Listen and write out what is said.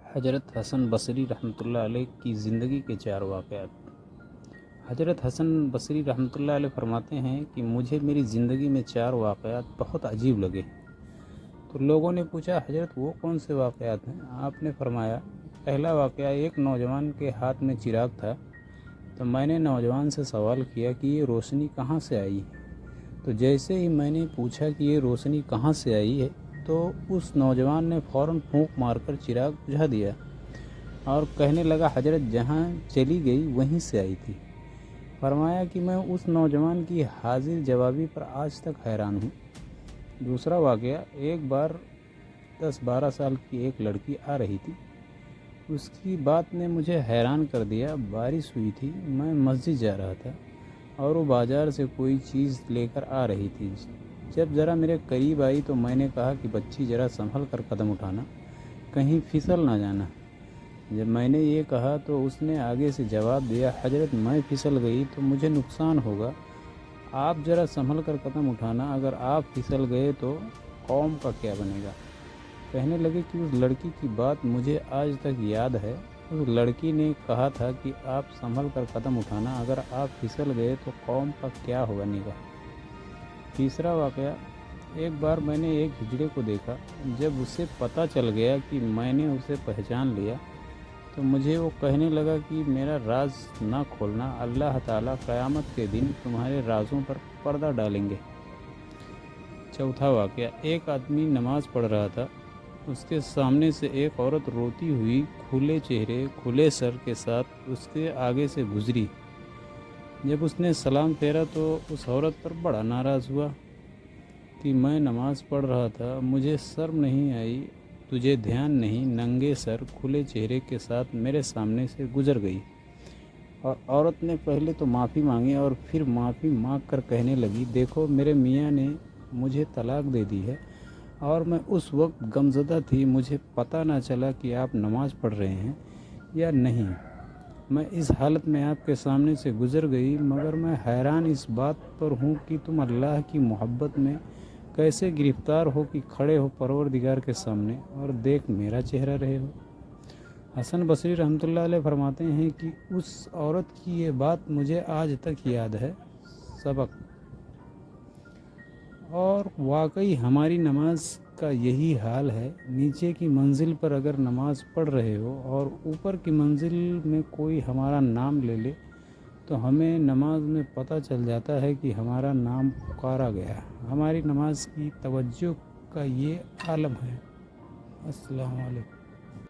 حضرت حسن بصری رحمۃ اللہ علیہ کی زندگی کے 4 واقعات۔ حضرت حسن بصری رحمۃ اللہ علیہ فرماتے ہیں کہ مجھے میری زندگی میں 4 واقعات بہت عجیب لگے۔ تو لوگوں نے پوچھا حضرت وہ کون سے واقعات ہیں؟ آپ نے فرمایا پہلا واقعہ ایک نوجوان کے ہاتھ میں چراغ تھا، تو میں نے نوجوان سے سوال کیا کہ یہ روشنی کہاں سے آئی؟ تو جیسے ہی میں نے پوچھا کہ یہ روشنی کہاں سے آئی ہے تو اس نوجوان نے فوراً پھونک مار کر چراغ بجھا دیا اور کہنے لگا حضرت جہاں چلی گئی وہیں سے آئی تھی۔ فرمایا کہ میں اس نوجوان کی حاضر جوابی پر آج تک حیران ہوں۔ دوسرا واقعہ ایک بار 10-12 سال کی ایک لڑکی آ رہی تھی، اس کی بات نے مجھے حیران کر دیا۔ بارش ہوئی تھی، میں مسجد جا رہا تھا اور وہ بازار سے کوئی چیز لے کر آ رہی تھی۔ جب ذرا میرے قریب آئی تو میں نے کہا کہ بچی ذرا سنبھل کر قدم اٹھانا، کہیں پھسل نہ جانا۔ جب میں نے یہ کہا تو اس نے آگے سے جواب دیا حضرت میں پھسل گئی تو مجھے نقصان ہوگا، آپ ذرا سنبھل کر قدم اٹھانا، اگر آپ پھسل گئے تو قوم کا کیا بنے گا؟ کہنے لگے کہ اس لڑکی کی بات مجھے آج تک یاد ہے۔ اس لڑکی نے کہا تھا کہ آپ سنبھل کر قدم اٹھانا، اگر آپ پھسل گئے تو قوم کا کیا بنے گا؟ تیسرا واقعہ ایک بار میں نے ایک ہجڑے کو دیکھا، جب اسے پتہ چل گیا کہ میں نے اسے پہچان لیا تو مجھے وہ کہنے لگا کہ میرا راز نہ کھولنا، اللہ تعالیٰ قیامت کے دن تمہارے رازوں پر پردہ ڈالیں گے۔ چوتھا واقعہ ایک آدمی نماز پڑھ رہا تھا، اس کے سامنے سے ایک عورت روتی ہوئی کھلے چہرے کھلے سر کے ساتھ اس کے آگے سے گزری۔ جب اس نے سلام پھیرا تو اس عورت پر بڑا ناراض ہوا کہ میں نماز پڑھ رہا تھا، مجھے شرم نہیں آئی، تجھے دھیان نہیں، ننگے سر کھلے چہرے کے ساتھ میرے سامنے سے گزر گئی۔ اور عورت نے پہلے تو معافی مانگی اور پھر معافی مانگ کر کہنے لگی دیکھو میرے میاں نے مجھے طلاق دے دی ہے اور میں اس وقت غمزدہ تھی، مجھے پتہ نہ چلا کہ آپ نماز پڑھ رہے ہیں یا نہیں، میں اس حالت میں آپ کے سامنے سے گزر گئی، مگر میں حیران اس بات پر ہوں کہ تم اللہ کی محبت میں کیسے گرفتار ہو کہ کھڑے ہو پروردگار کے سامنے اور دیکھ میرا چہرہ رہے ہو۔ حسن بصری رحمۃ اللہ علیہ فرماتے ہیں کہ اس عورت کی یہ بات مجھے آج تک یاد ہے۔ سبق اور واقعی ہماری نماز کا یہی حال ہے، نیچے کی منزل پر اگر نماز پڑھ رہے ہو اور اوپر کی منزل میں کوئی ہمارا نام لے لے تو ہمیں نماز میں پتہ چل جاتا ہے کہ ہمارا نام پکارا گیا۔ ہماری نماز کی توجہ کا یہ عالم ہے۔ السلام علیکم۔